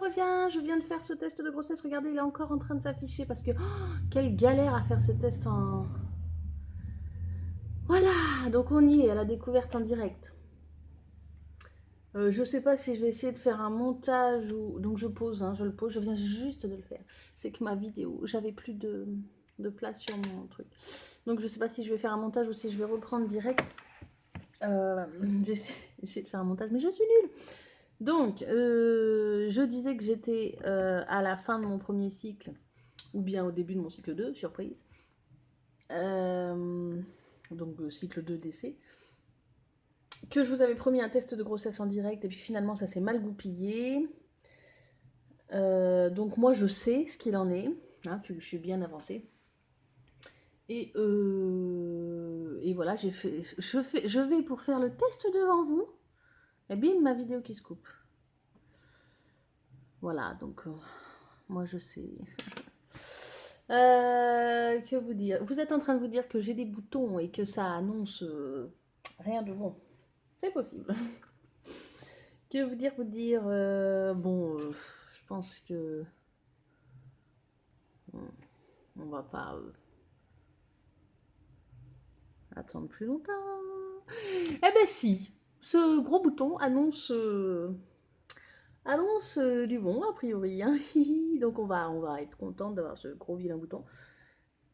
reviens, je viens de faire ce test de grossesse. Regardez, il est encore en train de s'afficher parce que quelle galère à faire ce test en... Voilà, donc on y est à la découverte en direct. Je sais pas si je vais essayer de faire un montage ou... Donc je pose, hein, je le pose, je viens juste de le faire. C'est que ma vidéo, j'avais plus de place sur mon truc. Donc je sais pas si je vais faire un montage ou si je vais reprendre direct. J'ai essayé de faire un montage, mais je suis nulle. Donc, je disais que j'étais à la fin de mon premier cycle, ou bien au début de mon cycle 2, surprise. Donc, le cycle 2 d'essai. Que je vous avais promis un test de grossesse en direct, et puis finalement, ça s'est mal goupillé. Donc, moi, je sais ce qu'il en est, hein, vu que je suis bien avancée. Et voilà, je vais pour faire le test devant vous. Et bim, ma vidéo qui se coupe. Voilà, donc moi je sais. Que vous dire? Vous êtes en train de vous dire que j'ai des boutons et que ça annonce rien de bon. C'est possible. Que vous dire, bon, je pense que on va pas attendre plus longtemps. Eh ben si, ce gros bouton annonce du bon a priori, hein. Donc on va être content d'avoir ce gros vilain bouton.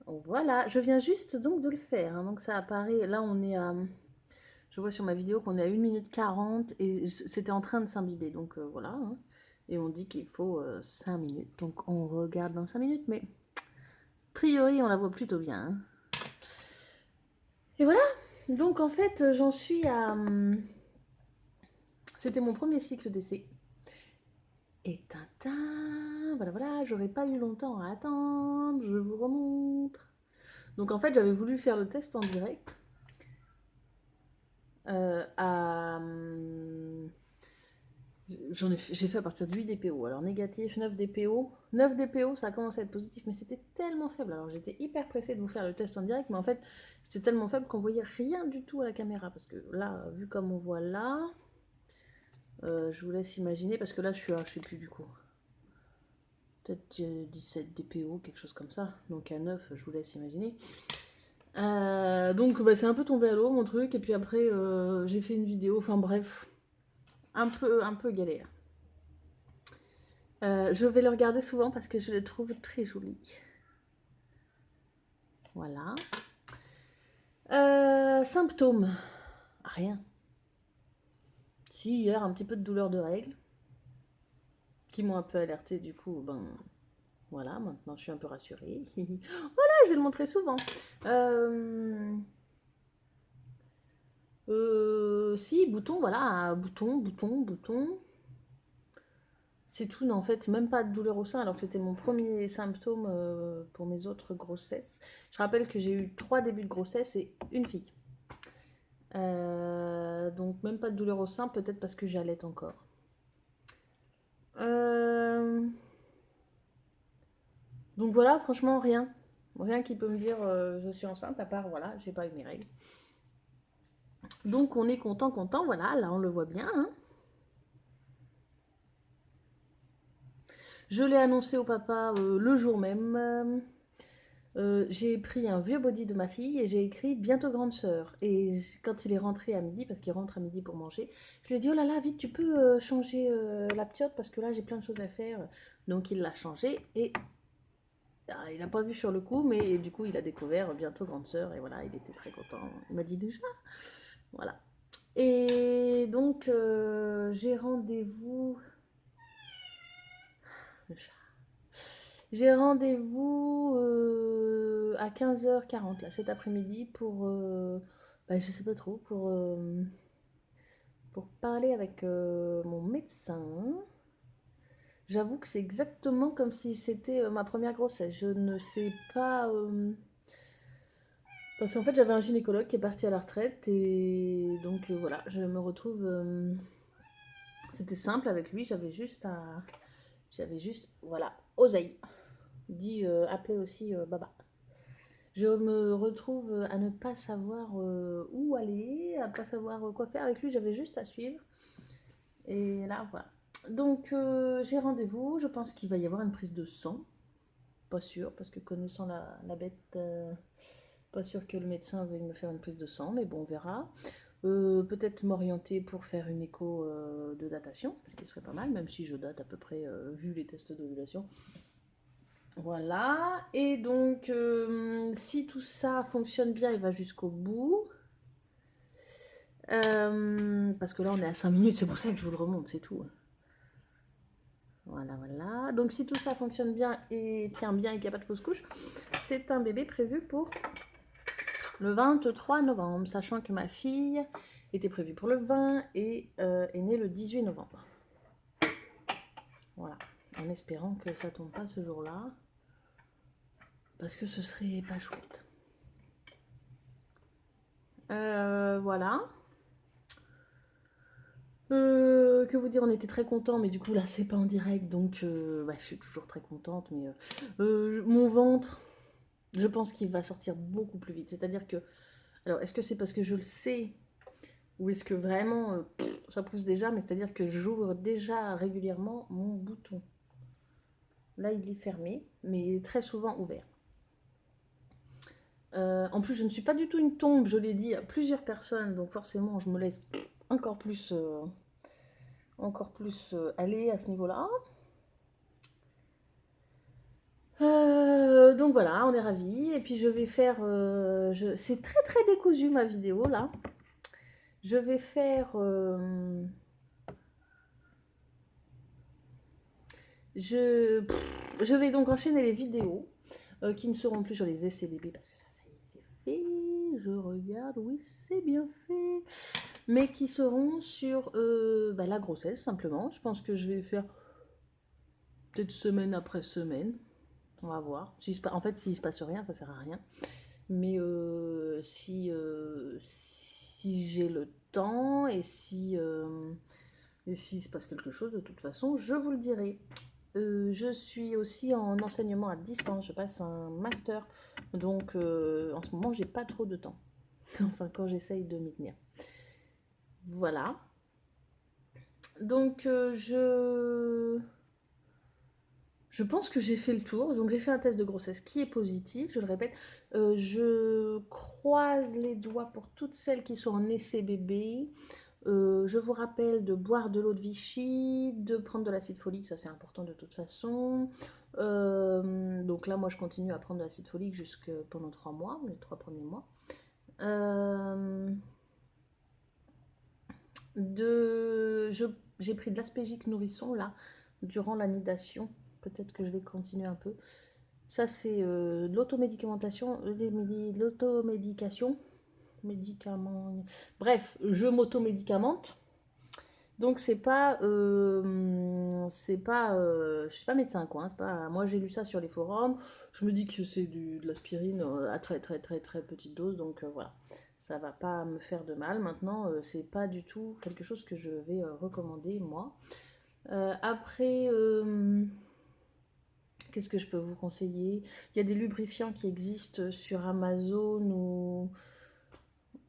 Voilà, je viens juste donc de le faire, hein. Donc ça apparaît, là on est à... Je vois sur ma vidéo qu'on est à 1 minute 40 et c'était en train de s'imbiber. Donc voilà, hein. Et on dit qu'il faut 5 minutes. Donc on regarde dans 5 minutes, mais a priori on la voit plutôt bien, hein. Et voilà, donc en fait j'en suis à... C'était mon premier cycle d'essai. Et tintin, voilà, j'aurais pas eu longtemps à attendre, je vous remontre. Donc en fait j'avais voulu faire le test en direct. J'ai fait à partir de 8 DPO. Alors négatif, 9 DPO. 9 DPO, ça a commencé à être positif, mais c'était tellement faible. Alors j'étais hyper pressée de vous faire le test en direct, mais en fait, c'était tellement faible qu'on voyait rien du tout à la caméra. Parce que là, vu comme on voit là, je vous laisse imaginer, parce que là, je suis à, je sais plus du coup, peut-être 17 DPO, quelque chose comme ça. Donc à 9, je vous laisse imaginer. Donc bah, c'est un peu tombé à l'eau mon truc, et puis après, j'ai fait une vidéo, enfin bref, un peu galère. Je vais le regarder souvent parce que je le trouve très joli. Voilà. Symptômes. Rien. Si, hier, un petit peu de douleur de règles. Qui m'ont un peu alerté, du coup, ben voilà, maintenant je suis un peu rassurée. Voilà, je vais le montrer souvent. Si, bouton, voilà, bouton. C'est tout, en fait, même pas de douleur au sein, alors que c'était mon premier symptôme pour mes autres grossesses. Je rappelle que j'ai eu 3 débuts de grossesse et une fille. Donc même pas de douleur au sein, peut-être parce que j'allaite encore. Donc voilà, franchement, rien. Rien qui peut me dire je suis enceinte, à part, voilà, j'ai pas eu mes règles. Donc on est content, voilà, là on le voit bien, hein. Je l'ai annoncé au papa le jour même. J'ai pris un vieux body de ma fille et j'ai écrit bientôt grande sœur. Et quand il est rentré à midi, parce qu'il rentre à midi pour manger, je lui ai dit oh là là, vite, tu peux changer la ptiote parce que là j'ai plein de choses à faire. Donc il l'a changé et il n'a pas vu sur le coup, mais du coup il a découvert bientôt grande sœur et voilà, il était très content. Il m'a dit déjà, voilà. Et donc j'ai rendez-vous. J'ai rendez-vous à 15h40 là, cet après-midi pour, bah, je sais pas trop, pour parler avec mon médecin. J'avoue que c'est exactement comme si c'était ma première grossesse. Je ne sais pas... Parce qu'en fait, j'avais un gynécologue qui est parti à la retraite et donc voilà, je me retrouve... C'était simple avec lui, j'avais juste, voilà, oseille. Dit appeler aussi Baba. Je me retrouve à ne pas savoir où aller, à ne pas savoir quoi faire. Avec lui, j'avais juste à suivre. Et là, voilà. Donc j'ai rendez-vous, je pense qu'il va y avoir une prise de sang. Pas sûr, parce que connaissant la bête, pas sûr que le médecin veuille me faire une prise de sang, mais bon, on verra. Peut-être m'orienter pour faire une écho de datation, ce qui serait pas mal, même si je date à peu près vu les tests d'ovulation. Voilà, et donc si tout ça fonctionne bien et va jusqu'au bout, parce que là on est à 5 minutes, c'est pour ça que je vous le remonte, c'est tout. Voilà, voilà. Donc si tout ça fonctionne bien et tient bien et qu'il n'y a pas de fausse couche, c'est un bébé prévu pour le 23 novembre, sachant que ma fille était prévue pour le 20 et est née le 18 novembre. Voilà, en espérant que ça tombe pas ce jour-là, parce que ce serait pas chouette. Voilà. Que vous dire, on était très contents, mais du coup là c'est pas en direct, donc je suis toujours très contente, mais mon ventre, je pense qu'il va sortir beaucoup plus vite. C'est-à-dire que, alors est-ce que c'est parce que je le sais, ou est-ce que vraiment ça pousse déjà, mais c'est-à-dire que j'ouvre déjà régulièrement mon bouton. Là il est fermé, mais très souvent ouvert. En plus je ne suis pas du tout une tombe, je l'ai dit à plusieurs personnes, donc forcément je me laisse encore plus aller à ce niveau-là. Donc voilà, on est ravis. Et puis je vais faire. C'est très très décousu ma vidéo là. Je vais faire. Je, je vais donc enchaîner les vidéos qui ne seront plus sur les essais bébés parce que ça y est, c'est fait. Je regarde, oui, c'est bien fait. Mais qui seront sur la grossesse simplement. Je pense que je vais faire peut-être semaine après semaine. On va voir. En fait, s'il se passe rien, ça sert à rien. Mais si j'ai le temps et s'il se passe quelque chose, de toute façon, je vous le dirai. Je suis aussi en enseignement à distance, je passe un master, donc en ce moment, j'ai pas trop de temps. Enfin, quand j'essaye de m'y tenir. Voilà. Donc, je pense que j'ai fait le tour. Donc j'ai fait un test de grossesse qui est positif, je le répète. Je croise les doigts pour toutes celles qui sont en essai bébé. Je vous rappelle de boire de l'eau de Vichy, de prendre de l'acide folique, ça c'est important de toute façon. Donc là, moi je continue à prendre de l'acide folique jusque pendant 3 mois, les 3 premiers mois. J'ai pris de l'aspégique nourrisson là, durant la nidation. Peut-être que je vais continuer un peu. Ça, c'est de l'automédication, médicaments. Bref, je m'automédicamente. Donc je suis pas médecin quoi. Hein, c'est pas, moi j'ai lu ça sur les forums. Je me dis que c'est de l'aspirine à très très très très petite dose. Donc voilà, ça va pas me faire de mal. Maintenant, c'est pas du tout quelque chose que je vais recommander moi. Après. Qu'est-ce que je peux vous conseiller? Il y a des lubrifiants qui existent sur Amazon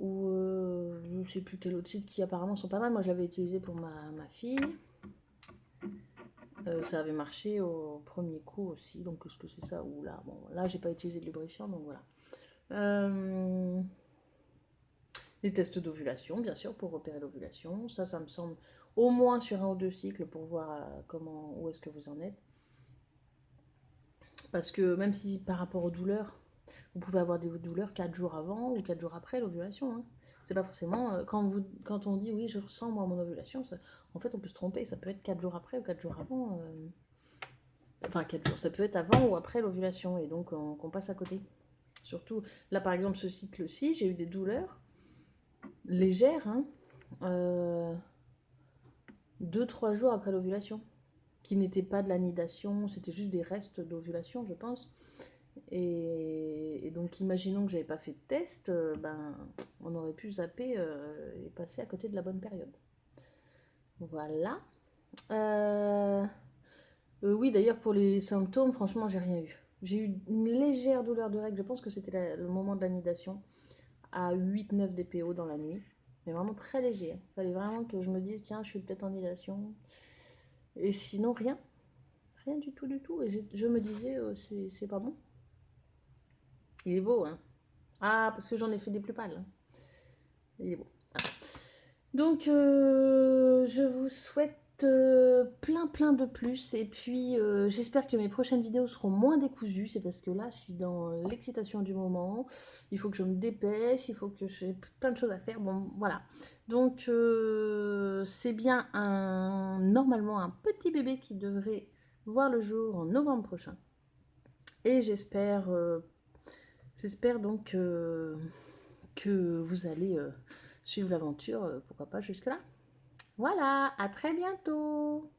ou je ne sais plus quel autre site qui apparemment sont pas mal. Moi, je l'avais utilisé pour ma fille. Ça avait marché au premier coup aussi. Donc, est-ce que c'est ça ou là? Bon, là, j'ai pas utilisé de lubrifiant, donc voilà. Les tests d'ovulation, bien sûr, pour repérer l'ovulation. Ça me semble au moins sur 1 ou 2 cycles pour voir où est-ce que vous en êtes. Parce que même si par rapport aux douleurs, vous pouvez avoir des douleurs 4 jours avant ou 4 jours après l'ovulation. Hein. C'est pas forcément. Quand on dit oui, je ressens moi mon ovulation, en fait on peut se tromper. Ça peut être 4 jours après ou 4 jours avant. Enfin, 4 jours, ça peut être avant ou après l'ovulation et donc qu'on passe à côté. Surtout, là par exemple, ce cycle-ci, j'ai eu des douleurs légères, hein, 2-3 jours après l'ovulation, qui n'étaient pas de la nidation, c'était juste des restes d'ovulation, je pense. Et donc, imaginons que j'avais pas fait de test, on aurait pu zapper et passer à côté de la bonne période. Voilà. Oui, d'ailleurs, pour les symptômes, franchement, j'ai rien eu. J'ai eu une légère douleur de règle, je pense que c'était le moment de la nidation, à 8-9 DPO dans la nuit. Mais vraiment très léger. Il fallait vraiment que je me dise, tiens, je suis peut-être en nidation. Et sinon, rien. Rien du tout, du tout. Et je me disais, c'est pas bon. Il est beau, hein. Ah, parce que j'en ai fait des plus pâles, hein. Il est beau. Donc, je vous souhaite plein de plus. Et puis, j'espère que mes prochaines vidéos seront moins décousues. C'est parce que là, je suis dans l'excitation du moment. Il faut que je me dépêche. Il faut que j'ai plein de choses à faire. Bon, voilà. Donc, c'est bien normalement un petit bébé qui devrait voir le jour en novembre prochain. Et j'espère donc que vous allez suivre l'aventure, pourquoi pas jusque-là. Voilà, à très bientôt.